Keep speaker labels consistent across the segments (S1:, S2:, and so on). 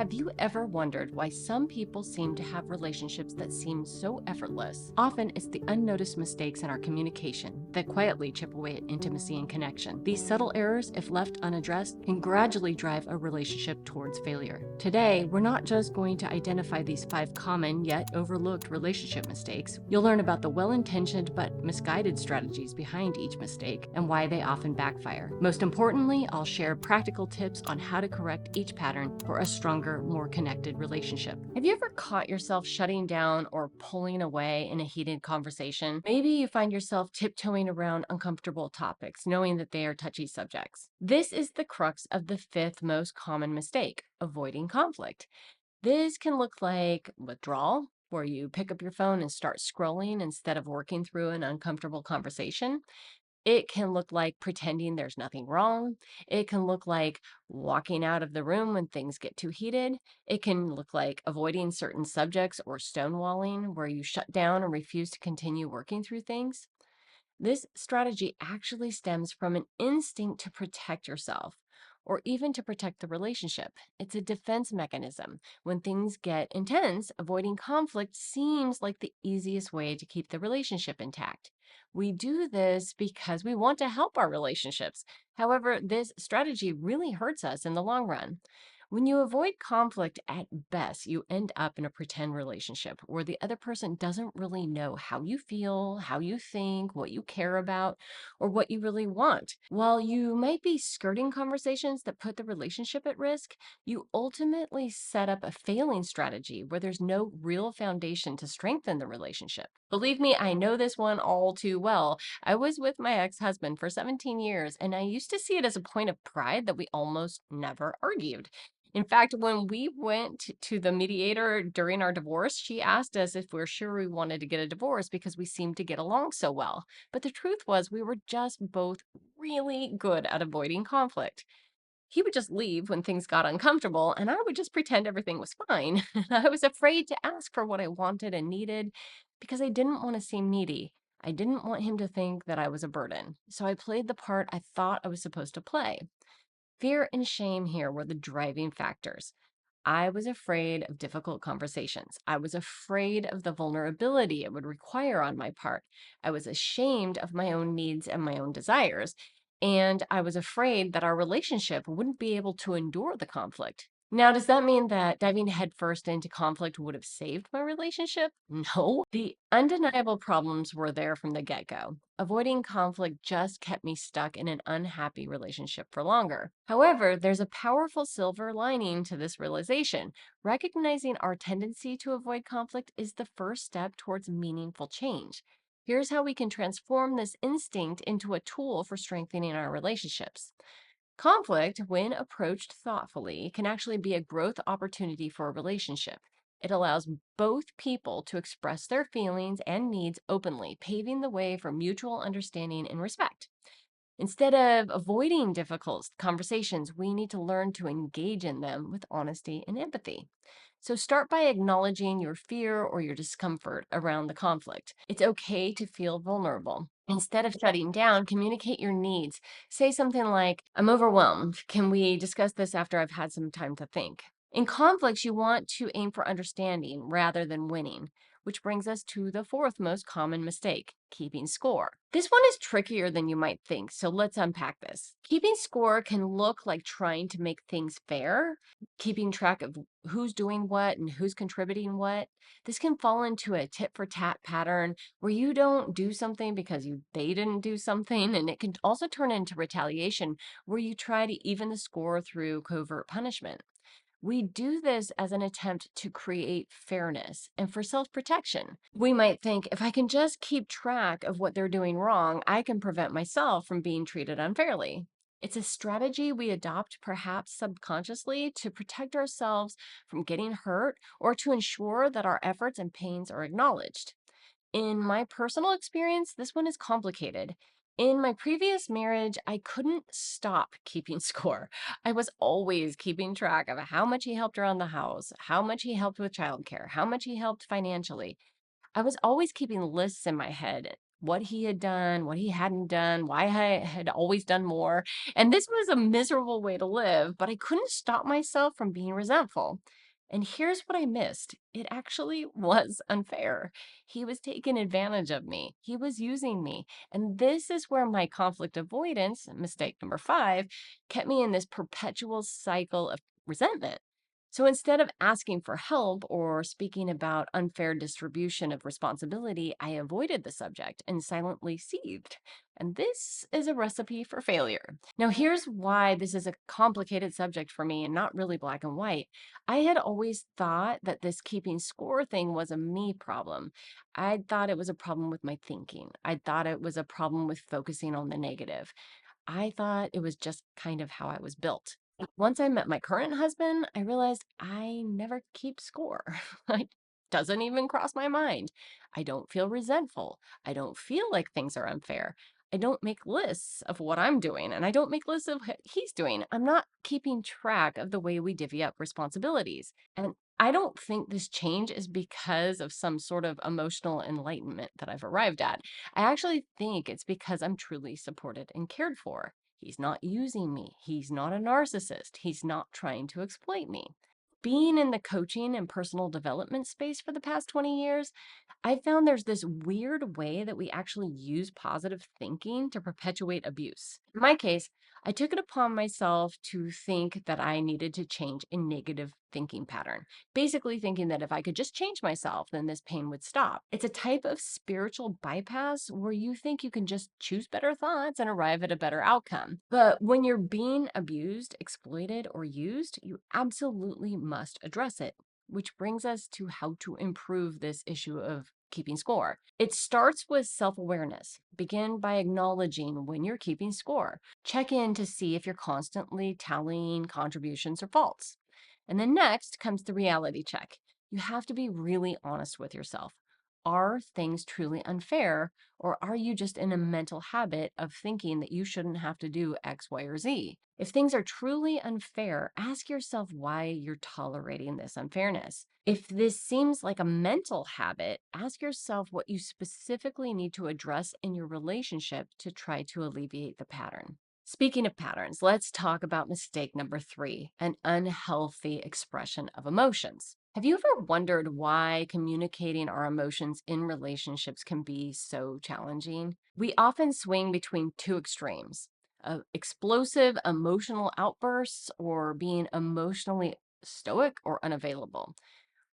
S1: Have you ever wondered why some people seem to have relationships that seem so effortless? Often it's the unnoticed mistakes in our communication that quietly chip away at intimacy and connection. These subtle errors, if left unaddressed, can gradually drive a relationship towards failure. Today, we're not just going to identify these 5 common yet overlooked relationship mistakes. You'll learn about the well-intentioned but misguided strategies behind each mistake and why they often backfire. Most importantly, I'll share practical tips on how to correct each pattern for a stronger, more connected relationship. Have you ever caught yourself shutting down or pulling away in a heated conversation? Maybe you find yourself tiptoeing around uncomfortable topics, knowing that they are touchy subjects. This is the crux of the 5th most common mistake: avoiding conflict. This can look like withdrawal, where you pick up your phone and start scrolling instead of working through an uncomfortable conversation. It can look like pretending there's nothing wrong. It can look like walking out of the room when things get too heated. It can look like avoiding certain subjects or stonewalling, where you shut down and refuse to continue working through things. This strategy actually stems from an instinct to protect yourself or even to protect the relationship. It's a defense mechanism. When things get intense, avoiding conflict seems like the easiest way to keep the relationship intact. We do this because we want to help our relationships. However, this strategy really hurts us in the long run. When you avoid conflict, at best, you end up in a pretend relationship where the other person doesn't really know how you feel, how you think, what you care about, or what you really want. While you might be skirting conversations that put the relationship at risk, you ultimately set up a failing strategy where there's no real foundation to strengthen the relationship. Believe me, I know this one all too well. I was with my ex-husband for 17 years, and I used to see it as a point of pride that we almost never argued. In fact, when we went to the mediator during our divorce, she asked us if we're sure we wanted to get a divorce because we seemed to get along so well. But the truth was, we were just both really good at avoiding conflict. He would just leave when things got uncomfortable, and I would just pretend everything was fine. I was afraid to ask for what I wanted and needed because I didn't want to seem needy. I didn't want him to think that I was a burden. So I played the part I thought I was supposed to play. Fear and shame here were the driving factors. I was afraid of difficult conversations. I was afraid of the vulnerability it would require on my part. I was ashamed of my own needs and my own desires. And I was afraid that our relationship wouldn't be able to endure the conflict. Now, does that mean that diving headfirst into conflict would have saved my relationship? No. The undeniable problems were there from the get go. Avoiding conflict just kept me stuck in an unhappy relationship for longer. However, there's a powerful silver lining to this realization. Recognizing our tendency to avoid conflict is the first step towards meaningful change. Here's how we can transform this instinct into a tool for strengthening our relationships. Conflict, when approached thoughtfully, can actually be a growth opportunity for a relationship. It allows both people to express their feelings and needs openly, paving the way for mutual understanding and respect. Instead of avoiding difficult conversations, we need to learn to engage in them with honesty and empathy. So start by acknowledging your fear or your discomfort around the conflict. It's okay to feel vulnerable. Instead of shutting down, communicate your needs. Say something like, I'm overwhelmed. Can we discuss this after I've had some time to think? In conflicts, you want to aim for understanding rather than winning, which brings us to the 4th most common mistake: keeping score. This one is trickier than you might think, so let's unpack this. Keeping score can look like trying to make things fair, keeping track of who's doing what and who's contributing what. This can fall into a tit for tat pattern where you don't do something because they didn't do something, and it can also turn into retaliation where you try to even the score through covert punishment. We do this as an attempt to create fairness and for self protection. We might think, if I can just keep track of what they're doing wrong, I can prevent myself from being treated unfairly. It's a strategy we adopt, perhaps subconsciously, to protect ourselves from getting hurt or to ensure that our efforts and pains are acknowledged. In my personal experience, this one is complicated. In my previous marriage, I couldn't stop keeping score. I was always keeping track of how much he helped around the house, how much he helped with childcare, how much he helped financially. I was always keeping lists in my head, what he had done, what he hadn't done, why I had always done more. And this was a miserable way to live, but I couldn't stop myself from being resentful. And here's what I missed: it actually was unfair. He was taking advantage of me, he was using me. And this is where my conflict avoidance, mistake number five, kept me in this perpetual cycle of resentment. So instead of asking for help or speaking about unfair distribution of responsibility, I avoided the subject and silently seethed. And this is a recipe for failure. Now, here's why this is a complicated subject for me and not really black and white. I had always thought that this keeping score thing was a me problem. I thought it was a problem with my thinking. I thought it was a problem with focusing on the negative. I thought it was just kind of how I was built. Once I met my current husband, I realized I never keep score. It doesn't even cross my mind. I don't feel resentful. I don't feel like things are unfair. I don't make lists of what I'm doing, and I don't make lists of what he's doing. I'm not keeping track of the way we divvy up responsibilities. And I don't think this change is because of some sort of emotional enlightenment that I've arrived at. I actually think it's because I'm truly supported and cared for. He's not using me. He's not a narcissist. He's not trying to exploit me. Being in the coaching and personal development space for the past 20 years, I found there's this weird way that we actually use positive thinking to perpetuate abuse. In my case, I took it upon myself to think that I needed to change a negative thinking pattern, basically thinking that if I could just change myself, then this pain would stop. It's a type of spiritual bypass where you think you can just choose better thoughts and arrive at a better outcome. But when you're being abused, exploited, or used, you absolutely must address it. Which brings us to how to improve this issue of keeping score. It starts with self awareness. Begin by acknowledging when you're keeping score. Check in to see if you're constantly tallying contributions or faults. And then next comes the reality check. You have to be really honest with yourself. Are things truly unfair, or are you just in a mental habit of thinking that you shouldn't have to do X, Y, or Z? If things are truly unfair, ask yourself why you're tolerating this unfairness. If this seems like a mental habit, ask yourself what you specifically need to address in your relationship to try to alleviate the pattern. Speaking of patterns, let's talk about mistake number three: an unhealthy expression of emotions. Have you ever wondered why communicating our emotions in relationships can be so challenging? We often swing between two extremes: explosive emotional outbursts or being emotionally stoic or unavailable.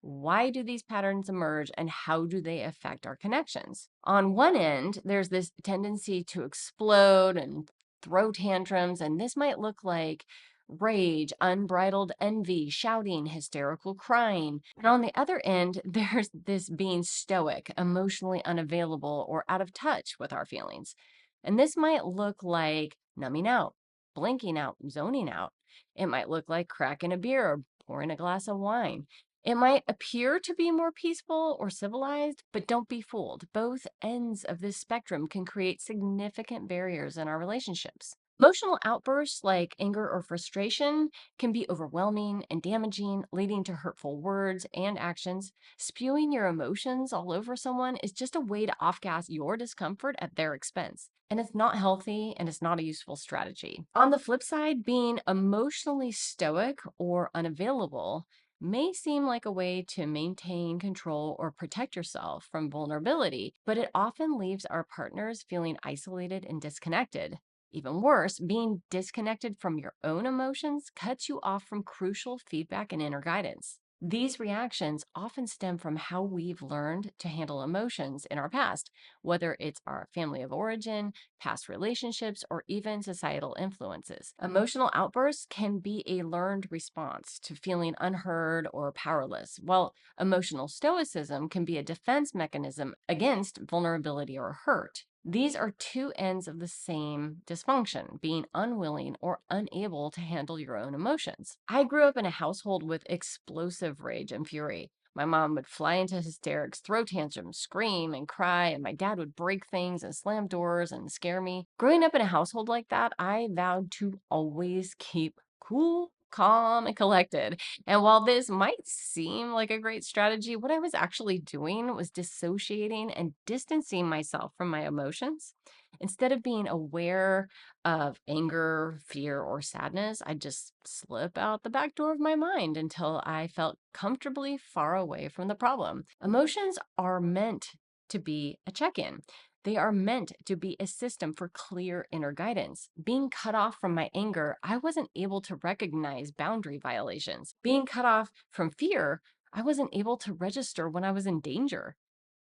S1: Why do these patterns emerge and how do they affect our connections? On one end, there's this tendency to explode and throw tantrums, and this might look like rage, unbridled envy, shouting, hysterical crying. And on the other end, there's this being stoic, emotionally unavailable, or out of touch with our feelings. And this might look like numbing out, blinking out, zoning out. It might look like cracking a beer or pouring a glass of wine. It might appear to be more peaceful or civilized, but don't be fooled. Both ends of this spectrum can create significant barriers in our relationships. Emotional outbursts like anger or frustration can be overwhelming and damaging, leading to hurtful words and actions. Spewing your emotions all over someone is just a way to off-gas your discomfort at their expense. And it's not healthy and it's not a useful strategy. On the flip side, being emotionally stoic or unavailable may seem like a way to maintain control or protect yourself from vulnerability, but it often leaves our partners feeling isolated and disconnected. Even worse, being disconnected from your own emotions cuts you off from crucial feedback and inner guidance. These reactions often stem from how we've learned to handle emotions in our past, whether it's our family of origin, past relationships, or even societal influences. Emotional outbursts can be a learned response to feeling unheard or powerless, while emotional stoicism can be a defense mechanism against vulnerability or hurt. These are two ends of the same dysfunction: being unwilling or unable to handle your own emotions. I grew up in a household with explosive rage and fury. My mom would fly into hysterics, throw tantrums, scream and cry, and my dad would break things and slam doors and scare me. Growing up in a household like that, I vowed to always keep cool calm and collected. And while this might seem like a great strategy, what I was actually doing was dissociating and distancing myself from my emotions. Instead of being aware of anger, fear, or sadness, I just slip out the back door of my mind until I felt comfortably far away from the problem. Emotions are meant to be a check in. They are meant to be a system for clear inner guidance. Being cut off from my anger, I wasn't able to recognize boundary violations. Being cut off from fear, I wasn't able to register when I was in danger.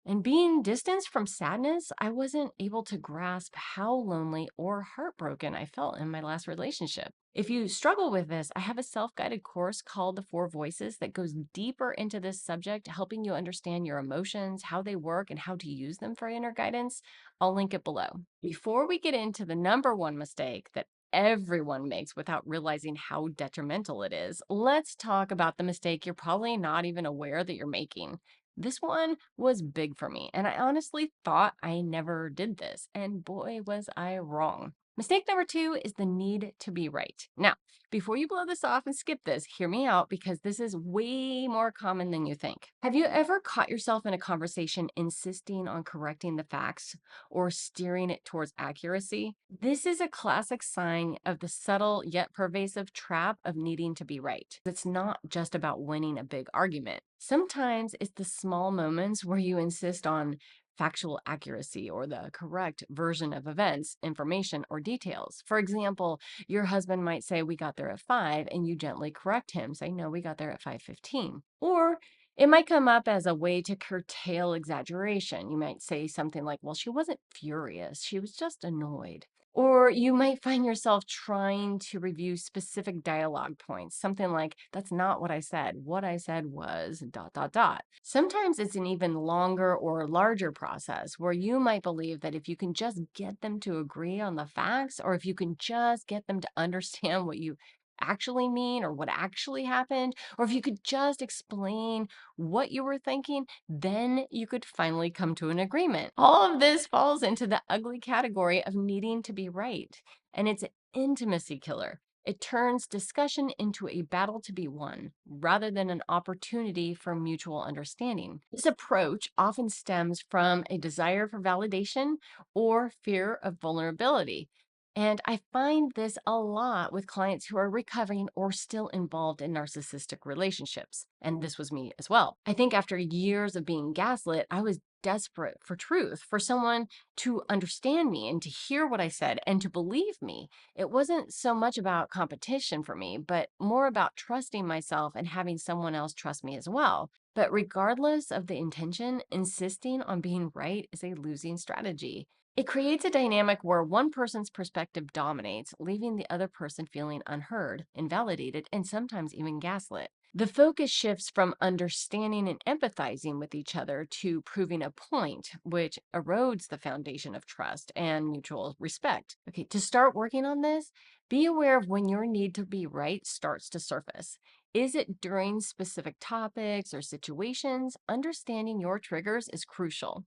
S1: And being distanced from sadness, I wasn't able to grasp how lonely or heartbroken I felt in my last relationship. If you struggle with this, I have a self guided course called The Four Voices that goes deeper into this subject, helping you understand your emotions, how they work, and how to use them for inner guidance. I'll link it below. Before we get into the number one mistake that everyone makes without realizing how detrimental it is, let's talk about the mistake you're probably not even aware that you're making. This one was big for me, and I honestly thought I never did this, and boy, was I wrong. Mistake number two is the need to be right. Now, before you blow this off and skip this, hear me out because this is way more common than you think. Have you ever caught yourself in a conversation insisting on correcting the facts or steering it towards accuracy? This is a classic sign of the subtle yet pervasive trap of needing to be right. It's not just about winning a big argument. Sometimes it's the small moments where you insist on factual accuracy or the correct version of events, information, or details. For example, your husband might say, "We got there at 5," and you gently correct him, say, "No, we got there at 5:15." Or it might come up as a way to curtail exaggeration. You might say something like, "Well, she wasn't furious, she was just annoyed." Or you might find yourself trying to review specific dialogue points, something like, "That's not what I said. What I said was dot, dot, dot." Sometimes it's an even longer or larger process where you might believe that if you can just get them to agree on the facts, or if you can just get them to understand what you actually mean or what actually happened, or if you could just explain what you were thinking, then you could finally come to an agreement. All of this falls into the ugly category of needing to be right, and it's an intimacy killer. It turns discussion into a battle to be won rather than an opportunity for mutual understanding. This approach often stems from a desire for validation or fear of vulnerability. And I find this a lot with clients who are recovering or still involved in narcissistic relationships. And this was me as well. I think after years of being gaslit, I was desperate for truth, for someone to understand me and to hear what I said and to believe me. It wasn't so much about competition for me, but more about trusting myself and having someone else trust me as well. But regardless of the intention, insisting on being right is a losing strategy. It creates a dynamic where one person's perspective dominates, leaving the other person feeling unheard, invalidated, and sometimes even gaslit. The focus shifts from understanding and empathizing with each other to proving a point, which erodes the foundation of trust and mutual respect. Okay, to start working on this, be aware of when your need to be right starts to surface. Is it during specific topics or situations? Understanding your triggers is crucial.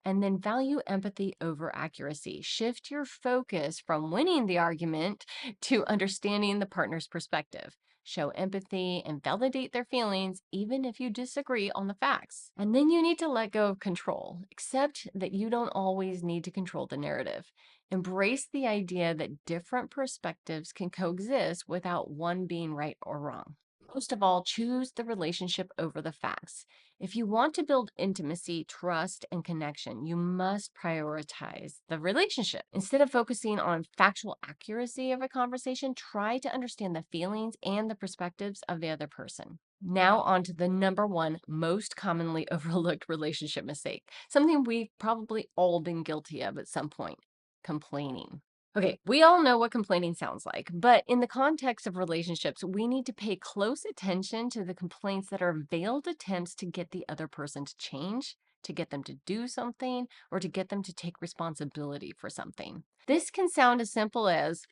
S1: And then value empathy over accuracy. Shift your focus from winning the argument to understanding the partner's perspective. Show empathy and validate their feelings, even if you disagree on the facts. And then you need to let go of control. Accept that you don't always need to control the narrative. Embrace the idea that different perspectives can coexist without one being right or wrong. Most of all, choose the relationship over the facts. If you want to build intimacy, trust, and connection, you must prioritize the relationship. Instead of focusing on factual accuracy of a conversation, try to understand the feelings and the perspectives of the other person. Now, on to the number one most commonly overlooked relationship mistake, something we've probably all been guilty of at some point: complaining. Okay, we all know what complaining sounds like, but in the context of relationships, we need to pay close attention to the complaints that are veiled attempts to get the other person to change, to get them to do something, or to get them to take responsibility for something. This can sound as simple as,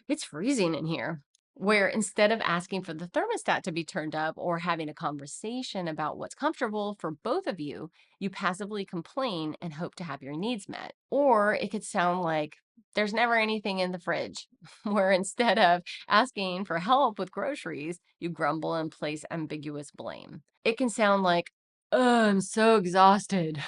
S1: "It's freezing in here," where instead of asking for the thermostat to be turned up or having a conversation about what's comfortable for both of you, you passively complain and hope to have your needs met. Or it could sound like, there's never anything in the fridge. Where instead of asking for help with groceries, you grumble and place ambiguous blame. It can sound like, oh, I'm so exhausted.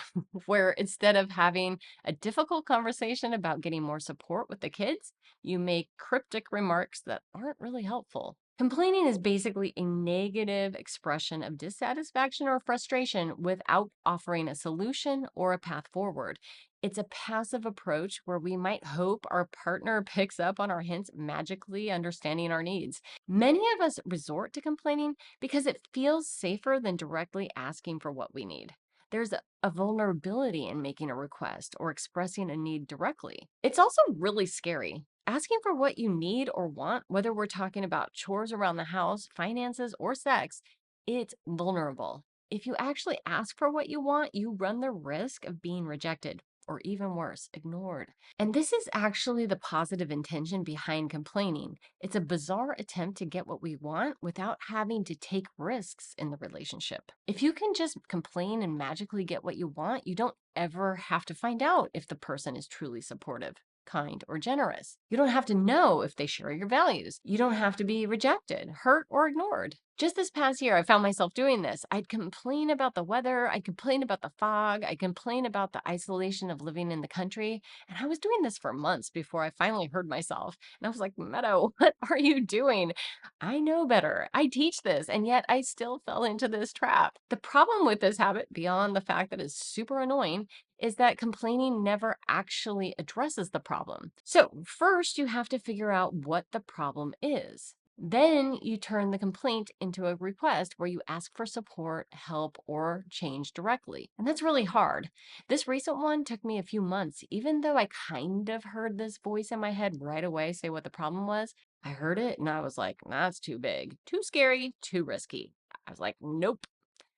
S1: Where instead of having a difficult conversation about getting more support with the kids, you make cryptic remarks that aren't really helpful. Complaining is basically a negative expression of dissatisfaction or frustration without offering a solution or a path forward. It's a passive approach where we might hope our partner picks up on our hints, magically understanding our needs. Many of us resort to complaining because it feels safer than directly asking for what we need. There's a vulnerability in making a request or expressing a need directly. It's also really scary. Asking for what you need or want, whether we're talking about chores around the house, finances, or sex, it's vulnerable. If you actually ask for what you want, you run the risk of being rejected or even worse, ignored. And this is actually the positive intention behind complaining. It's a bizarre attempt to get what we want without having to take risks in the relationship. If you can just complain and magically get what you want, you don't ever have to find out if the person is truly supportive, kind, or generous. You don't have to know if they share your values. You don't have to be rejected, hurt, or ignored. Just this past year, I found myself doing this. I'd complain about the weather, I'd complain about the fog, I'd complain about the isolation of living in the country. And I was doing this for months before I finally heard myself. And I was like, Meadow, what are you doing? I know better. I teach this, and yet I still fell into this trap. The problem with this habit, beyond the fact that it's super annoying, is that complaining never actually addresses the problem. So, first, you have to figure out what the problem is. Then you turn the complaint into a request where you ask for support, help, or change directly. And that's really hard. This recent one took me a few months, even though I kind of heard this voice in my head right away say what the problem was. I heard it and I was like, that's too big, too scary, too risky. I was like, nope,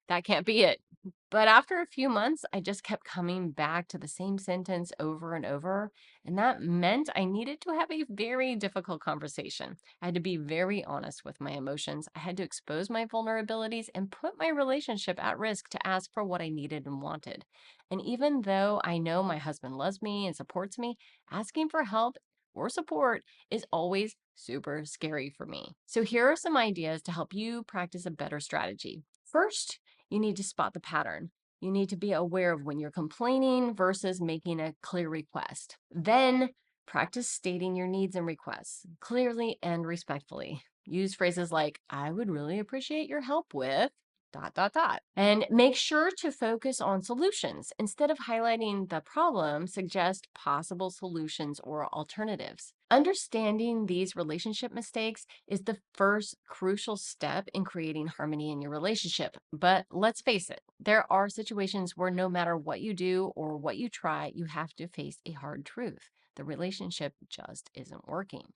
S1: that can't be it. But after a few months, I just kept coming back to the same sentence over and over. And that meant I needed to have a very difficult conversation. I had to be very honest with my emotions. I had to expose my vulnerabilities and put my relationship at risk to ask for what I needed and wanted. And even though I know my husband loves me and supports me, asking for help or support is always super scary for me. So here are some ideas to help you practice a better strategy. First, you need to spot the pattern. You need to be aware of when you're complaining versus making a clear request. Then practice stating your needs and requests clearly and respectfully. Use phrases like, I would really appreciate your help with dot, dot, dot. And make sure to focus on solutions. Instead of highlighting the problem, suggest possible solutions or alternatives. Understanding these relationship mistakes is the first crucial step in creating harmony in your relationship. But let's face it, there are situations where no matter what you do or what you try, you have to face a hard truth. The relationship just isn't working.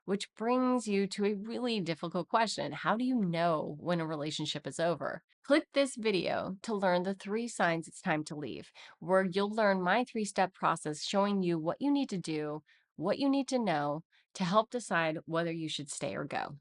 S1: Which brings you to a really difficult question. How do you know when a relationship is over? Click this video to learn the 3 signs it's time to leave, where you'll learn my 3-step process showing you what you need to do, what you need to know to help decide whether you should stay or go.